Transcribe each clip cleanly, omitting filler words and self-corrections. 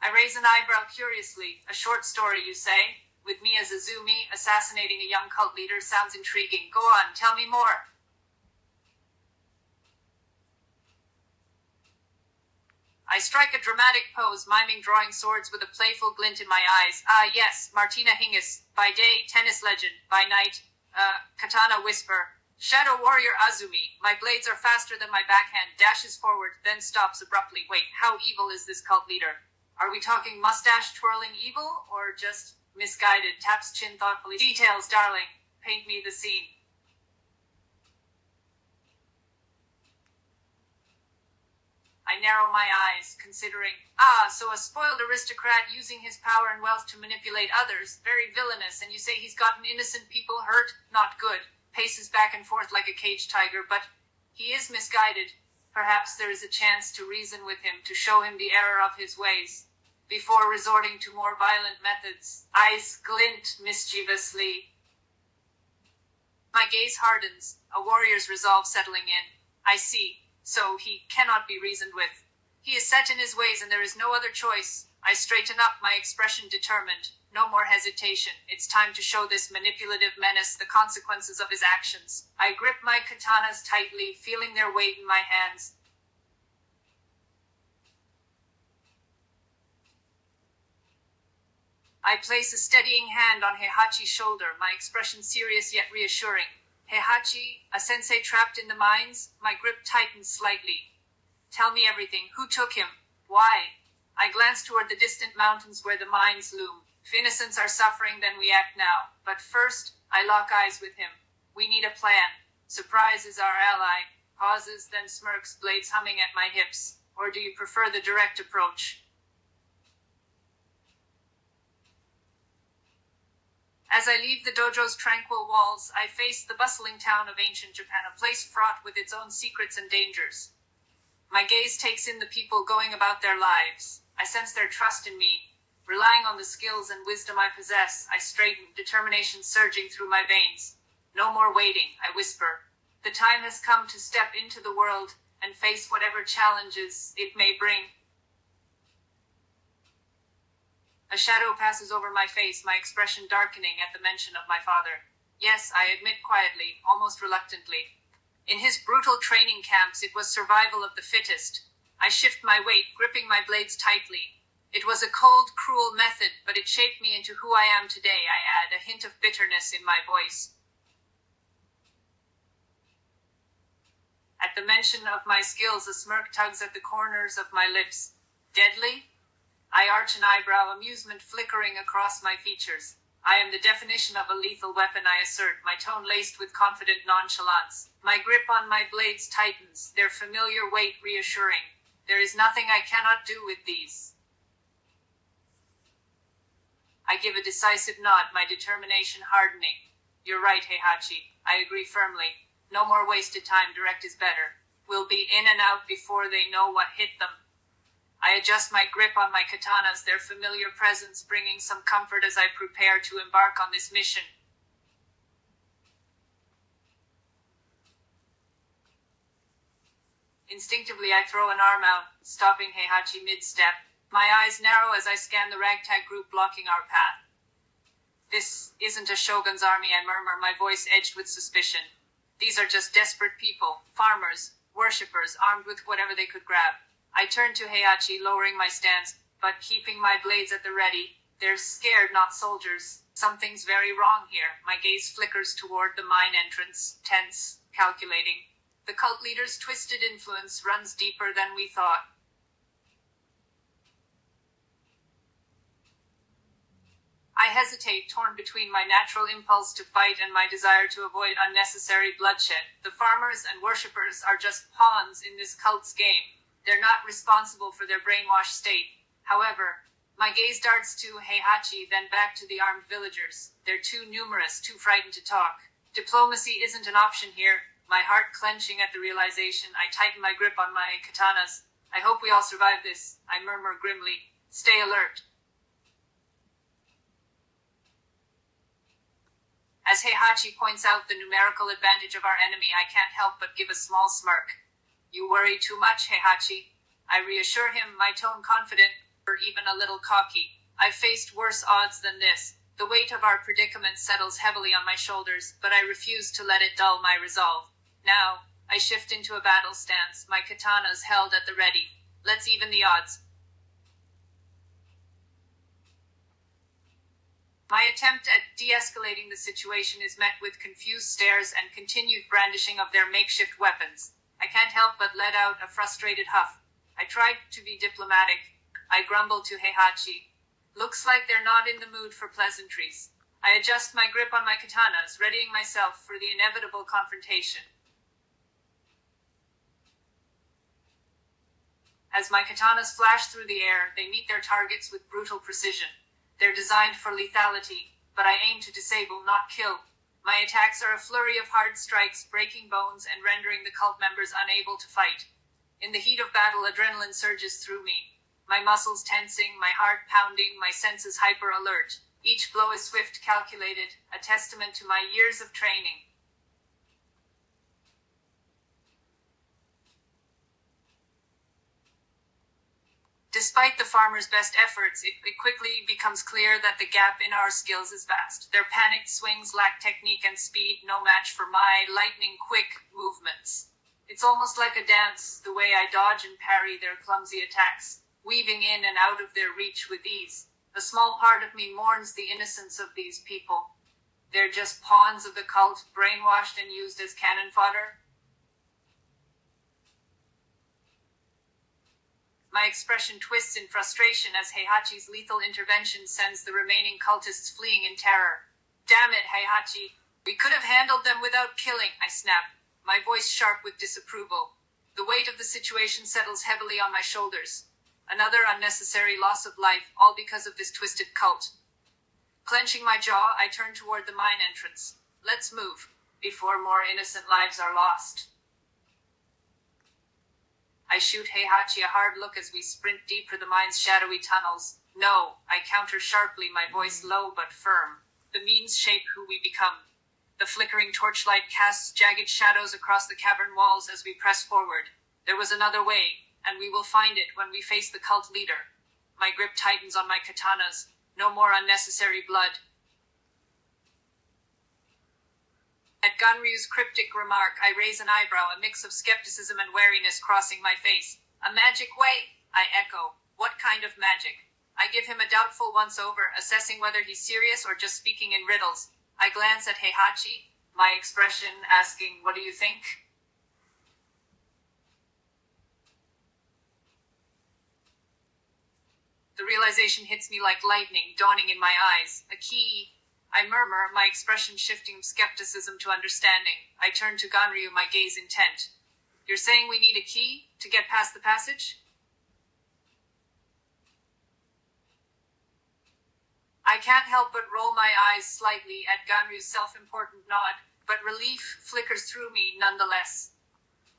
I raise an eyebrow curiously. A short story, you say? With me as Azumi, assassinating a young cult leader sounds intriguing. Go on, tell me more. I strike a dramatic pose, miming drawing swords with a playful glint in my eyes. Ah, yes, Martina Hingis. By day, tennis legend. By night, katana whisper. Shadow warrior Azumi. My blades are faster than my backhand. Dashes forward, then stops abruptly. Wait, how evil is this cult leader? Are we talking mustache-twirling evil, or just misguided? Taps chin thoughtfully. Details, darling. Paint me the scene. I narrow my eyes, considering, so a spoiled aristocrat using his power and wealth to manipulate others, very villainous, and you say he's gotten innocent people hurt? Not good. Paces back and forth like a caged tiger, but he is misguided. Perhaps there is a chance to reason with him, to show him the error of his ways, before resorting to more violent methods. Eyes glint mischievously. My gaze hardens, a warrior's resolve settling in. I see. So he cannot be reasoned with. He is set in his ways and there is no other choice. I straighten up, my expression determined. No more hesitation. It's time to show this manipulative menace the consequences of his actions. I grip my katanas tightly, feeling their weight in my hands. I place a steadying hand on Heihachi's shoulder, my expression serious yet reassuring. Heihachi, a sensei trapped in the mines? My grip tightens slightly. Tell me everything. Who took him? Why? I glance toward the distant mountains where the mines loom. If innocents are suffering, then we act now. But first, I lock eyes with him. We need a plan. Surprise is our ally. Pauses, then smirks, blades humming at my hips. Or do you prefer the direct approach? As I leave the dojo's tranquil walls, I face the bustling town of ancient Japan, a place fraught with its own secrets and dangers. My gaze takes in the people going about their lives. I sense their trust in me. Relying on the skills and wisdom I possess, I straighten, determination surging through my veins. No more waiting, I whisper. The time has come to step into the world and face whatever challenges it may bring. A shadow passes over my face, my expression darkening at the mention of my father. Yes, I admit quietly, almost reluctantly. In his brutal training camps, it was survival of the fittest. I shift my weight, gripping my blades tightly. It was a cold, cruel method, but it shaped me into who I am today, I add, a hint of bitterness in my voice. At the mention of my skills, a smirk tugs at the corners of my lips. Deadly? I arch an eyebrow, amusement flickering across my features. I am the definition of a lethal weapon, I assert, my tone laced with confident nonchalance. My grip on my blades tightens, their familiar weight reassuring. There is nothing I cannot do with these. I give a decisive nod, my determination hardening. You're right, Heihachi. I agree firmly. No more wasted time, direct is better. We'll be in and out before they know what hit them. I adjust my grip on my katanas, their familiar presence bringing some comfort as I prepare to embark on this mission. Instinctively, I throw an arm out, stopping Heihachi mid-step. My eyes narrow as I scan the ragtag group blocking our path. This isn't a shogun's army, I murmur, my voice edged with suspicion. These are just desperate people, farmers, worshippers, armed with whatever they could grab. I turn to Heihachi, lowering my stance, but keeping my blades at the ready. They're scared, not soldiers. Something's very wrong here. My gaze flickers toward the mine entrance, tense, calculating. The cult leader's twisted influence runs deeper than we thought. I hesitate, torn between my natural impulse to fight and my desire to avoid unnecessary bloodshed. The farmers and worshippers are just pawns in this cult's game. They're not responsible for their brainwashed state. However, my gaze darts to Heihachi, then back to the armed villagers. They're too numerous, too frightened to talk. Diplomacy isn't an option here. My heart clenching at the realization, I tighten my grip on my katanas. I hope we all survive this, I murmur grimly. Stay alert. As Heihachi points out the numerical advantage of our enemy, I can't help but give a small smirk. You worry too much, Heihachi. I reassure him, my tone confident. even a little cocky. I've faced worse odds than this. The weight of our predicament settles heavily on my shoulders, but I refuse to let it dull my resolve. Now, I shift into a battle stance, my katanas held at the ready. Let's even the odds. My attempt at de-escalating the situation is met with confused stares and continued brandishing of their makeshift weapons. I can't help but let out a frustrated huff. I tried to be diplomatic. I grumble to Heihachi. Looks like they're not in the mood for pleasantries. I adjust my grip on my katanas, readying myself for the inevitable confrontation. As my katanas flash through the air, they meet their targets with brutal precision. They're designed for lethality, but I aim to disable, not kill. My attacks are a flurry of hard strikes, breaking bones and rendering the cult members unable to fight. In the heat of battle, adrenaline surges through me. My muscles tensing, my heart pounding, my senses hyper-alert. Each blow is swift, calculated, a testament to my years of training. Despite the farmer's best efforts, it quickly becomes clear that the gap in our skills is vast. Their panicked swings lack technique and speed, no match for my lightning-quick movements. It's almost like a dance, the way I dodge and parry their clumsy attacks, weaving in and out of their reach with ease. A small part of me mourns the innocence of these people. They're just pawns of the cult, brainwashed and used as cannon fodder. My expression twists in frustration as Heihachi's lethal intervention sends the remaining cultists fleeing in terror. Damn it, Heihachi. We could have handled them without killing, I snap, my voice sharp with disapproval. The weight of the situation settles heavily on my shoulders. Another unnecessary loss of life, all because of this twisted cult. Clenching my jaw, I turn toward the mine entrance. Let's move, before more innocent lives are lost. I shoot Heihachi a hard look as we sprint deep for the mine's shadowy tunnels. No, I counter sharply, my voice low but firm. The means shape who we become. The flickering torchlight casts jagged shadows across the cavern walls as we press forward. There was another way, and we will find it when we face the cult leader. My grip tightens on my katanas. No more unnecessary blood. At Ganryu's cryptic remark, I raise an eyebrow, a mix of skepticism and wariness crossing my face. A magic way? I echo. What kind of magic? I give him a doubtful once-over, assessing whether he's serious or just speaking in riddles. I glance at Heihachi, my expression asking, what do you think? The realization hits me like lightning, dawning in my eyes. A key. I murmur, my expression shifting from skepticism to understanding. I turn to Ganryu, my gaze intent. You're saying we need a key to get past the passage? I can't help but roll my eyes slightly at Ganryu's self-important nod, but relief flickers through me nonetheless.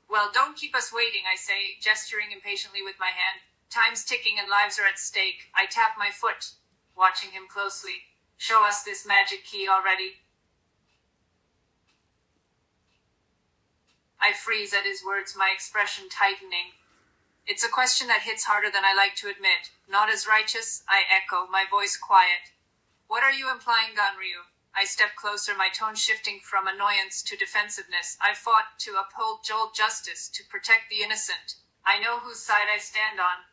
Well, don't keep us waiting, I say, gesturing impatiently with my hand. Time's ticking and lives are at stake. I tap my foot, watching him closely. Show us this magic key already. I freeze at his words, my expression tightening. It's a question that hits harder than I like to admit. Not as righteous, I echo, my voice quiet. What are you implying, Ganryu? I step closer, my tone shifting from annoyance to defensiveness. I fought to uphold justice, to protect the innocent. I know whose side I stand on.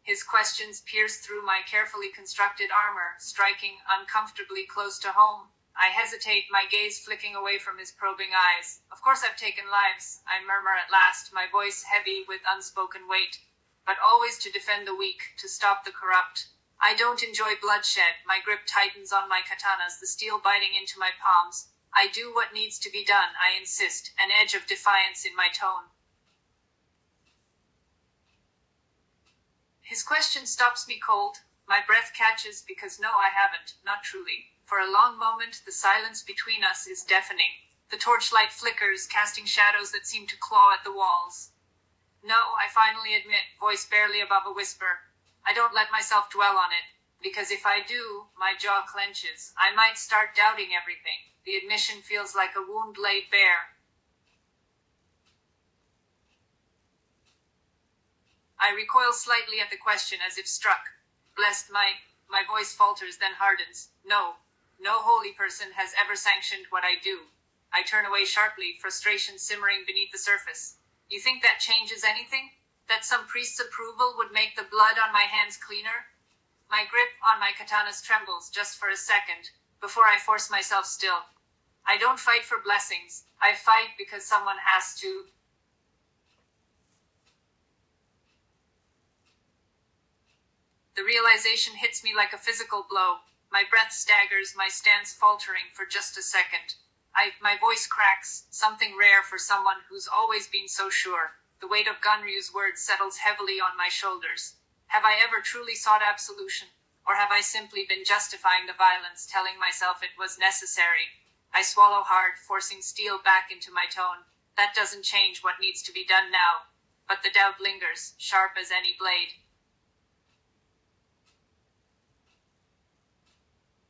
His questions pierce through my carefully constructed armor, striking uncomfortably close to home. I hesitate, my gaze flicking away from his probing eyes. Of course I've taken lives, I murmur at last, my voice heavy with unspoken weight. But always to defend the weak, to stop the corrupt. I don't enjoy bloodshed, my grip tightens on my katanas, the steel biting into my palms. I do what needs to be done, I insist, an edge of defiance in my tone. His question stops me cold. My breath catches because no, I haven't, not truly. For a long moment, the silence between us is deafening. The torchlight flickers, casting shadows that seem to claw at the walls. No, I finally admit, voice barely above a whisper. I don't let myself dwell on it, because if I do, my jaw clenches. I might start doubting everything. The admission feels like a wound laid bare. I recoil slightly at the question as if struck. Blessed my voice falters, then hardens. No holy person has ever sanctioned what I do. I turn away sharply, frustration simmering beneath the surface. You think that changes anything? That some priest's approval would make the blood on my hands cleaner? My grip on my katanas trembles just for a second, before I force myself still. I don't fight for blessings. I fight because someone has to. The realization hits me like a physical blow. My breath staggers, my stance faltering for just a second. My voice cracks, something rare for someone who's always been so sure. The weight of Ganryu's words settles heavily on my shoulders. Have I ever truly sought absolution? Or have I simply been justifying the violence, telling myself it was necessary? I swallow hard, forcing steel back into my tone. That doesn't change what needs to be done now. But the doubt lingers, sharp as any blade.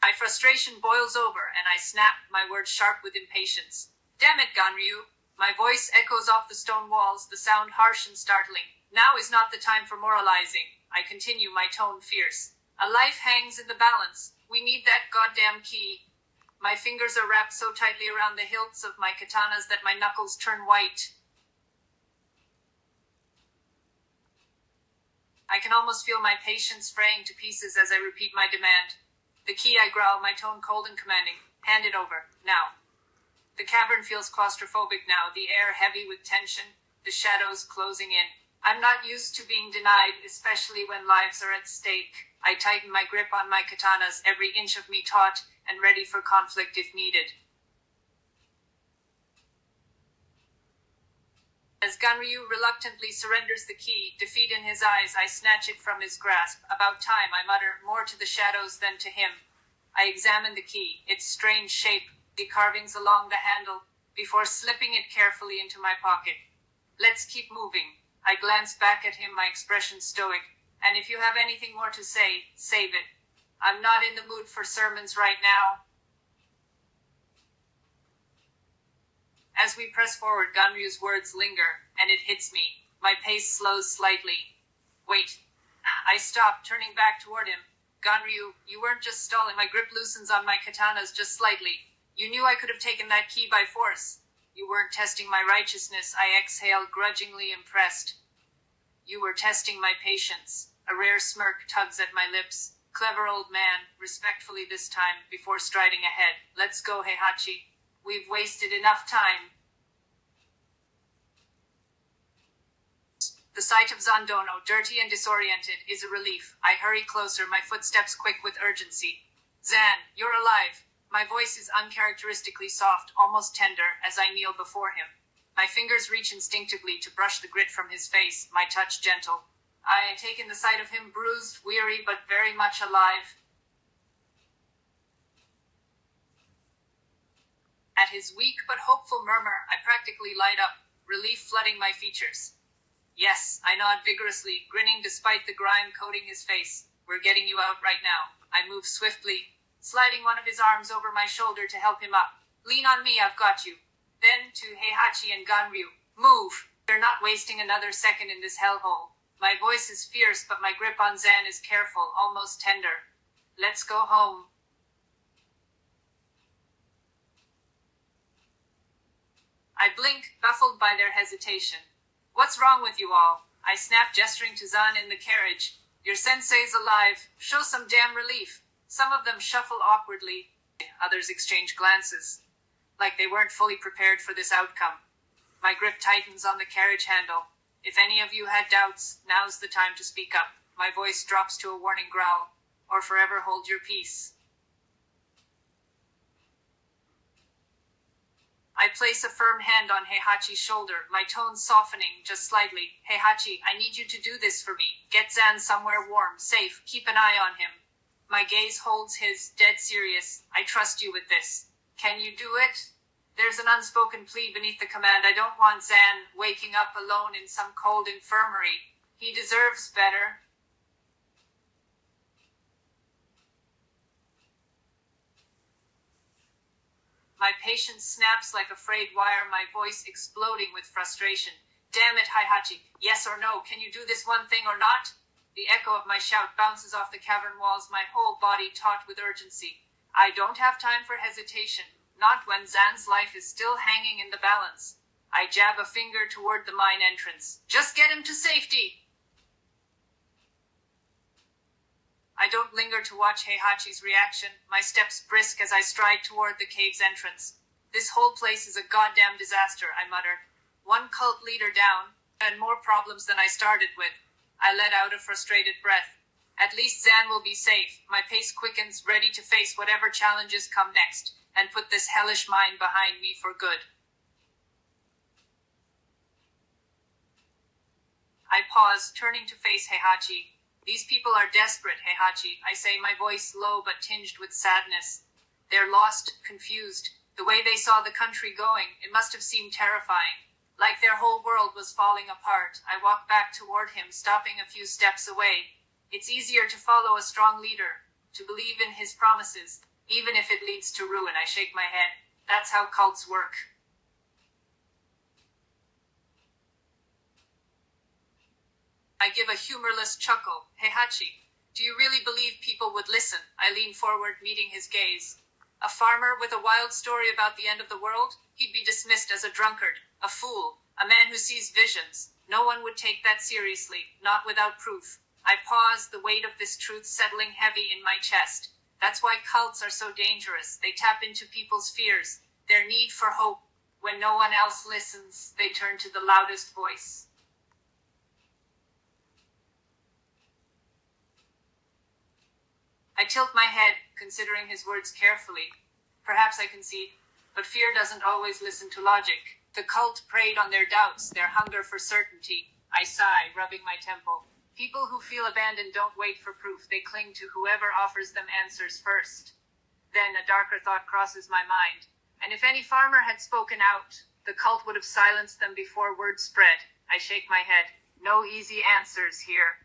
My frustration boils over, and I snap, my words sharp with impatience. Damn it, Ganryu! My voice echoes off the stone walls, the sound harsh and startling. Now is not the time for moralizing. I continue, my tone fierce. A life hangs in the balance. We need that goddamn key. My fingers are wrapped so tightly around the hilts of my katanas that my knuckles turn white. I can almost feel my patience fraying to pieces as I repeat my demand. The key, I growl, my tone cold and commanding. Hand it over, now. The cavern feels claustrophobic now, the air heavy with tension, the shadows closing in. I'm not used to being denied, especially when lives are at stake. I tighten my grip on my katanas, every inch of me taut and ready for conflict if needed. As Ganryu reluctantly surrenders the key, defeat in his eyes, I snatch it from his grasp. About time, I mutter, more to the shadows than to him. I examine the key, its strange shape, the carvings along the handle, before slipping it carefully into my pocket. Let's keep moving. I glance back at him, my expression stoic. And if you have anything more to say, save it. I'm not in the mood for sermons right now. As we press forward, Ganryu's words linger, and it hits me. My pace slows slightly. Wait. I stop, turning back toward him. Ganryu, you weren't just stalling. My grip loosens on my katanas just slightly. You knew I could have taken that key by force. You weren't testing my righteousness, I exhale, grudgingly impressed. You were testing my patience. A rare smirk tugs at my lips. Clever old man, respectfully this time, before striding ahead. Let's go, Heihachi. We've wasted enough time. The sight of Zandono, dirty and disoriented, is a relief. I hurry closer, my footsteps quick with urgency. Zan, you're alive. My voice is uncharacteristically soft, almost tender, as I kneel before him. My fingers reach instinctively to brush the grit from his face, my touch gentle. I take in the sight of him bruised, weary, but very much alive. At his weak but hopeful murmur, I practically light up, relief flooding my features. Yes, I nod vigorously, grinning despite the grime coating his face. We're getting you out right now. I move swiftly, sliding one of his arms over my shoulder to help him up. Lean on me, I've got you. Then to Heihachi and Ganryu. Move! They're not wasting another second in this hellhole. My voice is fierce, but my grip on Zan is careful, almost tender. Let's go home. I blink, baffled by their hesitation. What's wrong with you all? I snap, gesturing to Zan in the carriage. Your sensei's alive. Show some damn relief. Some of them shuffle awkwardly. Others exchange glances, like they weren't fully prepared for this outcome. My grip tightens on the carriage handle. If any of you had doubts, now's the time to speak up. My voice drops to a warning growl. Or forever hold your peace. I place a firm hand on Heihachi's shoulder, my tone softening just slightly. Heihachi, I need you to do this for me. Get Zan somewhere warm, safe. Keep an eye on him. My gaze holds his, dead serious. I trust you with this. Can you do it? There's an unspoken plea beneath the command. I don't want Zan waking up alone in some cold infirmary. He deserves better. My patience snaps like a frayed wire, my voice exploding with frustration. Damn it, Heihachi. Yes or no, can you do this one thing or not? The echo of my shout bounces off the cavern walls, my whole body taut with urgency. I don't have time for hesitation, not when Zan's life is still hanging in the balance. I jab a finger toward the mine entrance. Just get him to safety! I don't linger to watch Heihachi's reaction, my steps brisk as I stride toward the cave's entrance. This whole place is a goddamn disaster, I mutter. One cult leader down, and more problems than I started with. I let out a frustrated breath. At least Zan will be safe. My pace quickens, ready to face whatever challenges come next, and put this hellish mine behind me for good. I pause, turning to face Heihachi. These people are desperate, Heihachi, I say, my voice low but tinged with sadness. They're lost, confused. The way they saw the country going, it must have seemed terrifying. Like their whole world was falling apart. I walk back toward him, stopping a few steps away. It's easier to follow a strong leader, to believe in his promises, even if it leads to ruin. I shake my head. That's how cults work. I give a humorless chuckle. Heihachi, do you really believe people would listen? I lean forward, meeting his gaze. A farmer with a wild story about the end of the world? He'd be dismissed as a drunkard, a fool, a man who sees visions. No one would take that seriously, not without proof. I pause, the weight of this truth settling heavy in my chest. That's why cults are so dangerous. They tap into people's fears, their need for hope. When no one else listens, they turn to the loudest voice. I tilt my head, considering his words carefully. Perhaps I concede, but fear doesn't always listen to logic. The cult preyed on their doubts, their hunger for certainty. I sigh, rubbing my temple. People who feel abandoned don't wait for proof. They cling to whoever offers them answers first. Then a darker thought crosses my mind. And if any farmer had spoken out, the cult would have silenced them before word spread. I shake my head. No easy answers here.